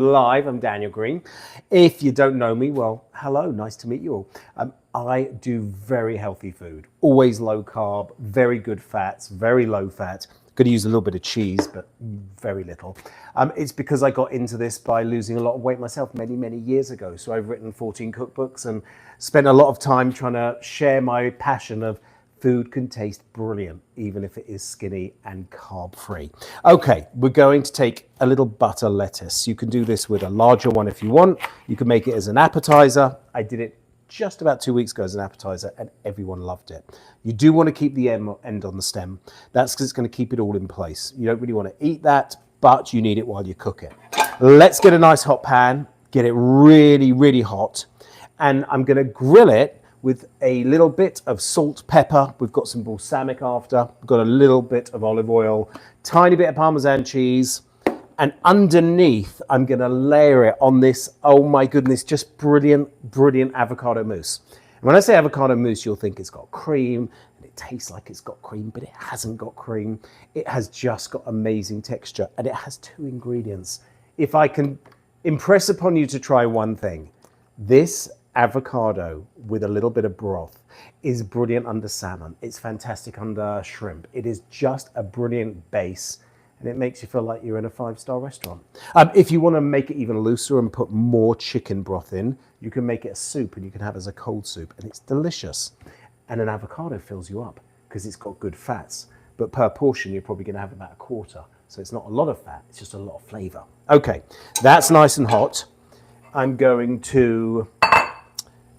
Live. I'm Daniel Green. If you don't know me, well, hello, nice to meet you all. I do very healthy food, always low carb, very good fats, very low fat. Could use a little bit of cheese, but very little. It's because I got into this by losing a lot of weight myself many years ago. So I've written 14 cookbooks and spent a lot of time trying to share my passion of food can taste brilliant, even if it is skinny and carb-free. Okay, we're going to take a little butter lettuce. You can do this with a larger one if you want. You can make it as an appetizer. I did it just about 2 weeks ago as an appetizer and everyone loved it. You do want to keep the end on the stem. That's because it's going to keep it all in place. You don't really want to eat that, but you need it while you cook it. Let's get a nice hot pan, get it really hot, and I'm going to grill it with a little bit of salt, pepper. We've got some balsamic after. We've got a little bit of olive oil, tiny bit of Parmesan cheese, and underneath, I'm gonna layer it on this, oh my goodness, just brilliant avocado mousse. And when I say avocado mousse, you'll think it's got cream, and it tastes like it's got cream, but it hasn't got cream. It has just got amazing texture, and it has 2 ingredients. If I can impress upon you to try one thing, this avocado with a little bit of broth is brilliant under salmon. It's fantastic under shrimp. It is just a brilliant base, and it makes you feel like you're in a 5-star restaurant. If you want to make it even looser and put more chicken broth in, you can make it a soup, and you can have it as a cold soup, and it's delicious. And an avocado fills you up because it's got good fats, but per portion you're probably going to have about a quarter, so it's not a lot of fat, it's just a lot of flavor. Okay, that's nice and hot. I'm going to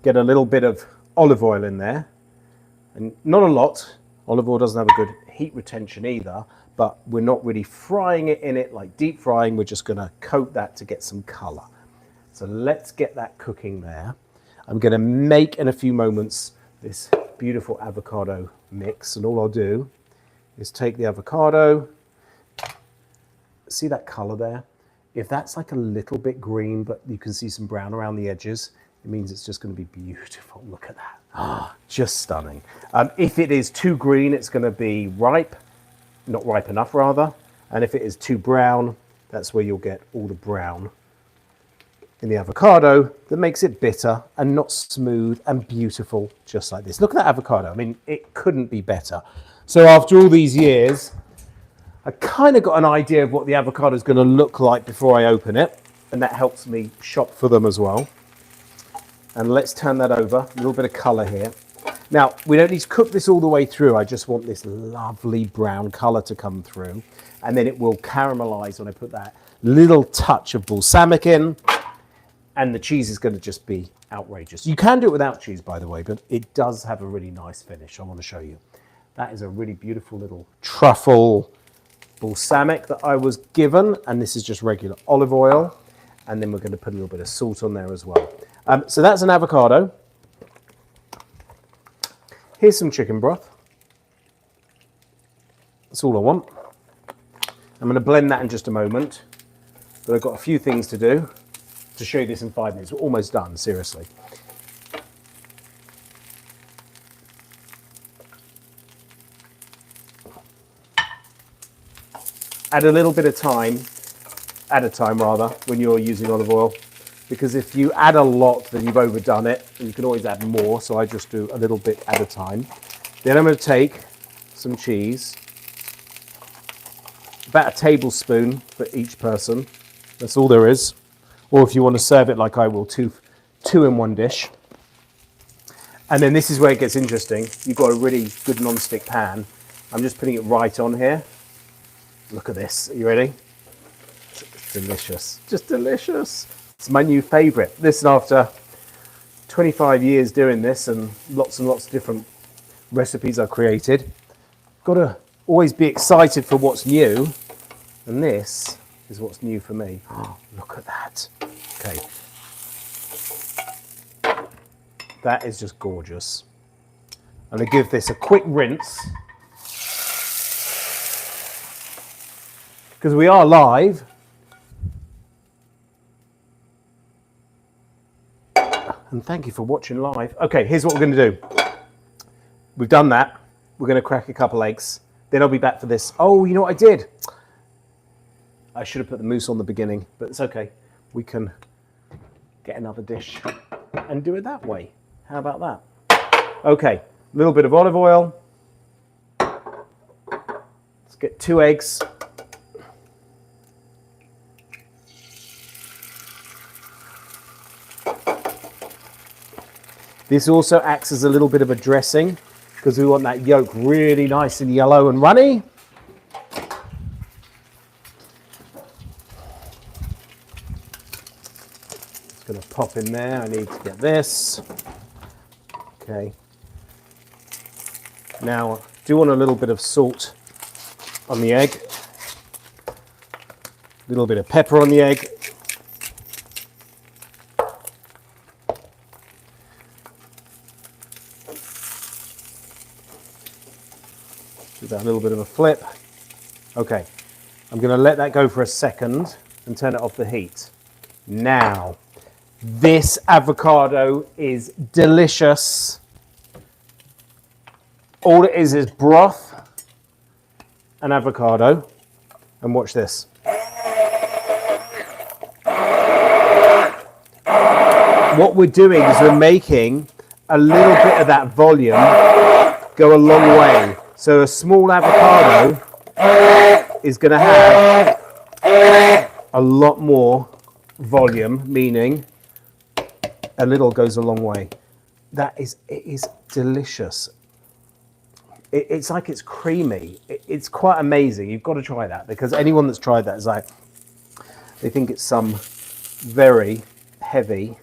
get a little bit of olive oil in there, and not a lot. Olive oil doesn't have a good heat retention either, but we're not really frying it in it like deep frying. We're just gonna coat that to get some color. So let's get that cooking there. I'm gonna make in a few moments this beautiful avocado mix, and all I'll do is take the avocado, see that color there? If that's like a little bit green, but you can see some brown around the edges, it means it's just going to be beautiful. Look at that. Ah, just stunning. If it is too green, it's going to be ripe, not ripe enough rather. And if it is too brown, that's where you'll get all the brown in the avocado that makes it bitter and not smooth and beautiful, just like this. Look at that avocado. I mean, it couldn't be better. So after all these years, I kind of got an idea of what the avocado is going to look like before I open it. And that helps me shop for them as well. And let's turn that over, a little bit of color here. Now, we don't need to cook this all the way through. I just want this lovely brown color to come through. And then it will caramelize when I put that little touch of balsamic in. And the cheese is going to just be outrageous. You can do it without cheese, by the way, but it does have a really nice finish. I want to show you. That is a really beautiful little truffle balsamic that I was given. And this is just regular olive oil. And then we're going to put a little bit of salt on there as well. So that's an avocado. Here's some chicken broth. That's all I want. I'm going to blend that in just a moment. But I've got a few things to do to show you this in 5 minutes. We're almost done, seriously. Add a little bit of time, at a time rather, when you're using olive oil. Because if you add a lot, then you've overdone it. And you can always add more, so I just do a little bit at a time. Then I'm going to take some cheese, about a tablespoon for each person. That's all there is. Or if you want to serve it like I will, two in one dish. And then this is where it gets interesting. You've got a really good non-stick pan. I'm just putting it right on here. Look at this. Are you ready? It's delicious. Just delicious. It's my new favorite. Listen, after 25 years doing this and lots of different recipes I've created, got to always be excited for what's new. And this is what's new for me. Oh, look at that. Okay. That is just gorgeous. I'm going to give this a quick rinse. Because we are live. And thank you for watching live. Okay, here's what we're going to do. We've done that. We're going to crack a couple eggs. Then I'll be back for this. Oh, you know what I did? I should have put the mousse on the beginning, but it's okay. we can get another dish and do it that way. How about that? Okay, a little bit of olive oil. Let's get 2 eggs. This also acts as a little bit of a dressing because we want that yolk really nice and yellow and runny. It's going to pop in there. I need to get this. Okay. Now, I do want a little bit of salt on the egg. A little bit of pepper on the egg. Give that a little bit of a flip. Okay, I'm going to let that go for a second and turn it off the heat. Now, this avocado is delicious. All it is broth and avocado. And watch this. What we're doing is we're making a little bit of that volume go a long way. So a small avocado is going to have a lot more volume, meaning a little goes a long way. It is delicious. It's like it's creamy. It's quite amazing. You've got to try that because anyone that's tried that is like, they think it's some very heavy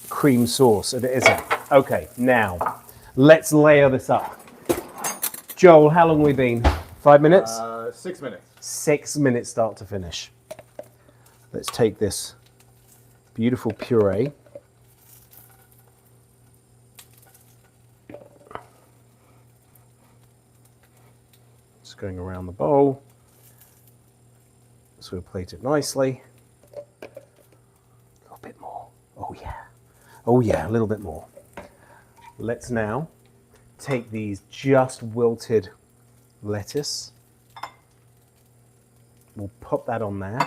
cream sauce, and it isn't. Okay, now let's layer this up. Joel, how long have we been? 5 minutes? 6 minutes. 6 minutes start to finish. Let's take this beautiful puree. Just going around the bowl. So we'll plate it nicely. A little bit more. Oh yeah. Oh yeah, a little bit more. Let's now take these just wilted lettuce. We'll pop that on there.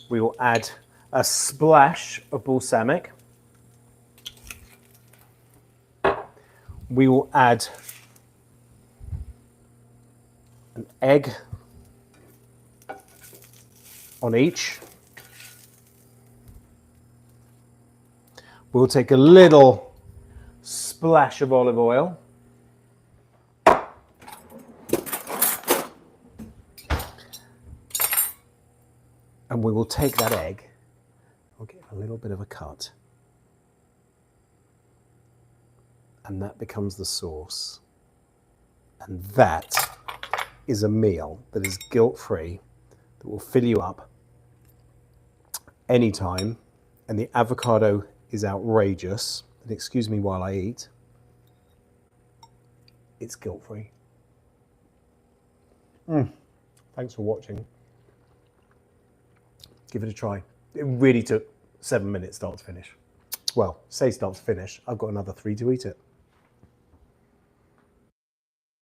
We will add a splash of balsamic. We will add an egg on each. We'll take a little splash of olive oil. And we will take that egg, we'll give a little bit of a cut. And that becomes the sauce. And that is a meal that is guilt-free, that will fill you up anytime. And the avocado is outrageous. And excuse me while I eat. It's guilt-free. Thanks for watching. Give it a try. It really took 7 minutes start to finish. Well, say start to finish. I've got another 3 to eat it.